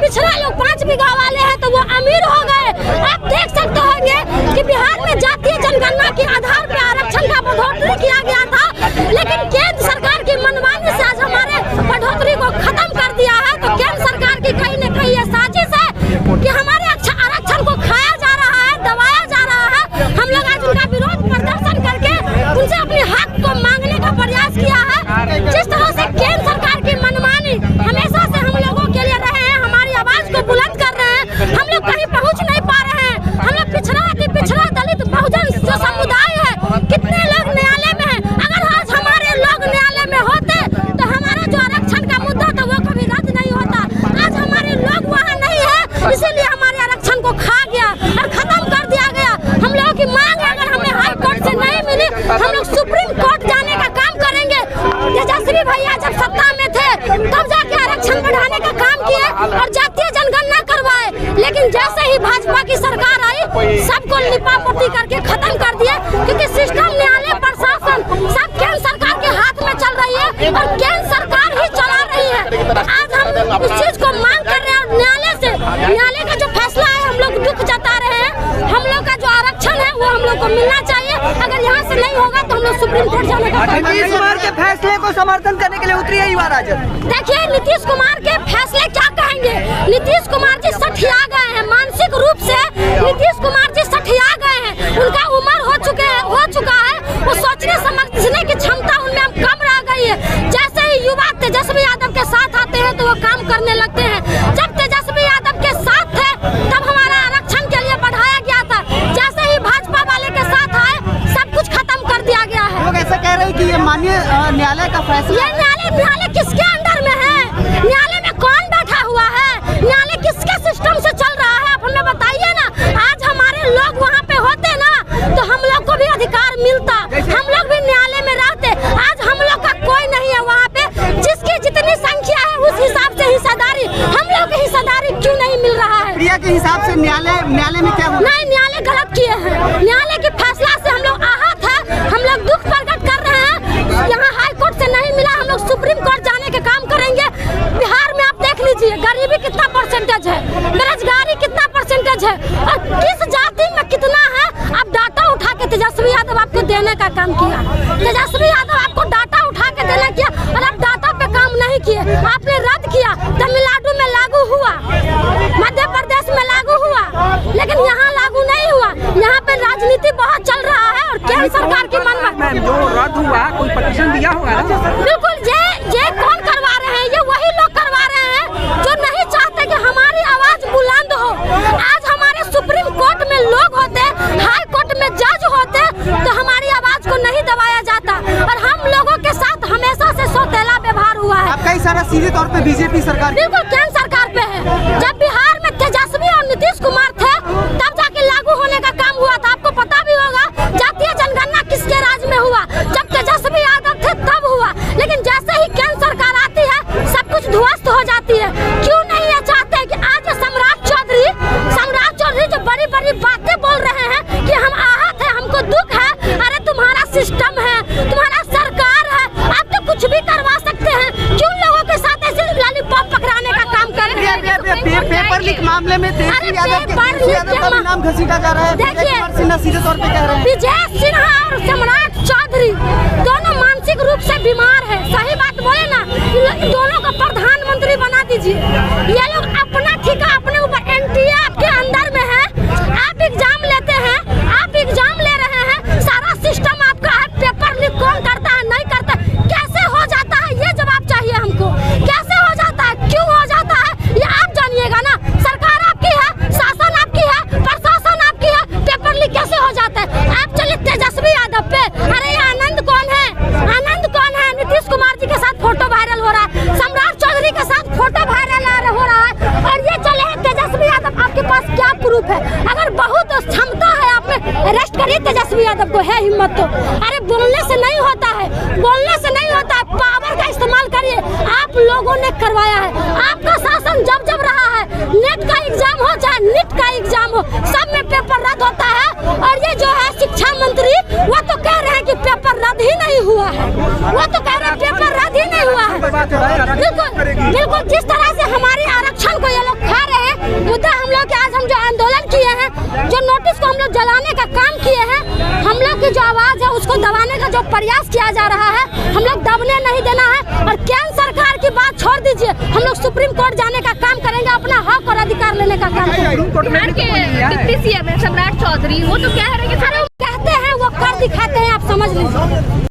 पिछड़ा लोग 5 बीघा वाले हैं तो वो अमीर हो गए। आप देख सकते होंगे कि बिहार में जातीय जनगणना के आधार पर आरक्षण का बढ़ोतरी किया गया था, लेकिन केंद्र सरकार की मनमानी से आज हमारे बढ़ोतरी को खत्म कर दिया है। तो केंद्र सरकार की कहीं न कहीं ये साजिश है कि हमारे आरक्षण को खाया जा रहा है, दबाया जा रहा है। हम लोग आज उनका विरोध प्रदर्शन करके उनसे अपने हक को मांगने का प्रयास किया है। जिस तरह से केंद्र सरकार की मनमानी हमेशा से हम लोगों के लिए रहे हैं, हमारी आवाज को बुलंद कर रहे हैं, हम लोग कहीं पहुंच नहीं पा रहे हैं। हम लोग पिछड़ा दलित बहुजन जो समुदाय है, कितने लोग न्यायालय में हैं। अगर आज हमारे लोग न्यायालय में होते तो हमारा जो आरक्षण का मुद्दा था वो कभी रद्द नहीं होता। आज हमारे लोग वहाँ नहीं है, इसीलिए हमारे आरक्षण को खा गया और खत्म कर दिया गया। हम लोगों की मांग अगर हमें हाई कोर्ट से नहीं मिली, हम लोग सुप्रीम कोर्ट जाने का काम करेंगे। तेजस्वी भैया जब सत्ता में थे तब जाके आरक्षण बढ़ाने का काम किए और जातीय जनगणना करवाए, लेकिन जैसे ही भाजपा की सरकार आई सबको लिपापोती करके खत्म कर दिए, क्योंकि सिस्टम न्यायालय प्रशासन सब केंद्र सरकार के हाथ में चल रही है और केंद्र सरकार ही चला रही है। आज हम उस चीज को मांग कर रहे हैं न्यायालय से। न्यायालय का जो फैसला है हम लोग दुख जता रहे हैं। हम लोग का जो आरक्षण है वो हम लोग को मिलना चाहिए। अगर यहाँ से नहीं होगा तो हम लोग सुप्रीम कोर्ट जाने का। नीतीश कुमार के फैसले को समर्थन करने के लिए उतरी है युवा राजद। देखिए नीतीश कुमार के फैसले क्या कहेंगे। नीतीश कुमार जी सठिया गए हैं, मानसिक रूप से नीतीश कुमार जी सठिया गए हैं। उनका उम्र हो चुका है, वो सोचने समझने की क्षमता उनमें कम रह गई है। जैसे ही युवा तेजस्वी यादव के साथ आते हैं तो वो काम करने लगते हैं। जब तेजस्वी यादव के साथ थे तब हमारा आरक्षण के लिए बढ़ाया गया था। जैसे ही भाजपा वाले के साथ आए सब कुछ खत्म कर दिया गया है। लोग ऐसा कह रहे हैं कि ये माननीय न्यायालय का फैसला। ये न्यायालय किसके अंडर में है? न्यायालय में कौन बैठा हुआ है? न्यायालय किसके सिस्टम से चल रहा है? आप हमें बताइए ना। आज हमारे लोग वहाँ पे होते ना तो हम लोग को भी अधिकार मिलता, हम लोग भी न्यायालय में रहते। आज हम लोग का कोई नहीं है वहाँ पे। जिसकी जितनी संख्या है उस हिसाब से हिस्सेदारी, हम लोग की हिस्सेदारी क्यों नहीं मिल रहा है? प्रिया के हिसाब से न्यायालय में क्या हुआ? नहीं, न्यायालय गलत किए हैं। न्यायालय के फैसला से हम लोग आहत है, हम लोग दुख प्रकट कर रहे हैं। यहाँ हाई कोर्ट से नहीं मिला, हम लोग सुप्रीम कोर्ट जाने के काम करेंगे। बिहार में आप देख लीजिए गरीबी कितना परसेंटेज है, बेरोजगारी कितना परसेंटेज है और किस जाति में कितना है। आप डाटा उठा के तेजस्वी यादव आपको देने का काम किया। तेजस्वी यादव आपको डाटा उठा के देने किया और आप डाटा पे काम नहीं किए। आपने रद्द किया। तमिलनाडु में लागू हुआ, मध्य प्रदेश में लागू हुआ, लेकिन यहाँ लागू नहीं हुआ। यहाँ पे राजनीति बहुत चल रहा है और केंद्र सरकार की मनमानी। जो रद्द हुआ कोई पटिशन दिया होगा ना? बिल्कुल। ये कौन करवा रहे हैं? ये वही लोग करवा रहे हैं जो नहीं चाहते कि हमारी आवाज बुलंद हो। आज हमारे सुप्रीम कोर्ट में लोग होते, हाई कोर्ट में जज होते तो हमारी आवाज को नहीं दबाया जाता और हम लोगों के साथ हमेशा से सौतेला व्यवहार हुआ है। आपका इशारा सीधे तौर पे बीजेपी सरकार, बिल्कुल केंद्र सरकार पे है। जब बिहार में तेजस्वी और नीतीश कुमार थे तब जाके लागू होने का काम हुआ था। आपको पता भी होगा जातीय जनगणना किसके राज में हुआ, जब तेजस्वी यादव थे तब हुआ। लेकिन जैसे ही केंद्र सरकार आती है सब कुछ ध्वस्त हो जाती है। क्यों नहीं ये चाहते कि आज सम्राट चौधरी जो बड़ी बड़ी बातें बोल रहे हैं कि हम आहत है, हमको दुख है। अरे तुम्हारा सिस्टम है, तुम्हारा सरकार है, आप तो कुछ भी करवा सकते हैं। क्यों लोगों के साथ ऐसे लॉलीपॉप पकड़ाने का काम कर रहे हैं? पेपर लीक मामले में तेजस्वी यादव का भी नाम घसीटा जा रहा है। देखिए सिन्हा सीधे तौर पे कह रहे हैं विजय सिन्हा और सम्राट चौधरी दोनों मानसिक रूप से बीमार है। सही बात बोले ना, दोनों को प्रधानमंत्री बना दीजिए। ये लोग अपना ठिका अपने ऊपर, एनटीए आपके अंदर में है। आप एग्जाम लेते हैं, आप एग्जाम ले रहे हैं, सारा सिस्टम आपका है। पेपर लीक कौन करता है, नहीं करता, कैसे हो जाता है ये जवाब चाहिए हमको। कैसे हो जाता है, क्यों हो जाता है ये आप जानिएगा ना। सरकार आपकी है, शासन आपकी है, प्रशासन आपकी है, पेपर लीक कैसे हो जाता है? आप चलिए तेजस्वी यादव पे। अरे ये आनंद कौन है? आनंद कौन है? नीतीश कुमार जी के साथ फोटो वायरल हो रहा है, सम्राट चौधरी के साथ फोटो वायरल हो रहा है और ये चले हैं तेजस्वी यादव। आपके पास क्या प्रूफ है? अगर बहुत क्षमता है आप में अरेस्ट करिए तेजस्वी यादव को, है हिम्मत तो। अरे बोलने से नहीं होता है, बोलने से नहीं होता है, पावर का इस्तेमाल करिए। आप लोगों ने करवाया है, आपका शासन जब जब रहा है, नेट का एग्जाम हो चाहे नीट का एग्जाम हो, सब में पेपर रद्द होता है। और ये जो है शिक्षा मंत्री वो तो कह रहे हैं कि पेपर रद्द ही नहीं हुआ है, वो तो कह रहे हैं पेपर रद्द ही नहीं हुआ है। बिल्कुल जिस तरह से हमारे आरक्षण को ये लोग जलाने का काम किए हैं। हम लोग की जो आवाज है उसको दबाने का जो प्रयास किया जा रहा है, हम लोग दबने नहीं देना है। और केंद्र सरकार की बात छोड़ दीजिए, हम लोग सुप्रीम कोर्ट जाने का काम करेंगे, अपना हक और अधिकार लेने का काम करेंगे। बिहार के डिप्टी सीएम है सम्राट चौधरी, वो तो कह रहे हैं कि कहते हैं वो कर दिखाते हैं, आप समझ लीजिए।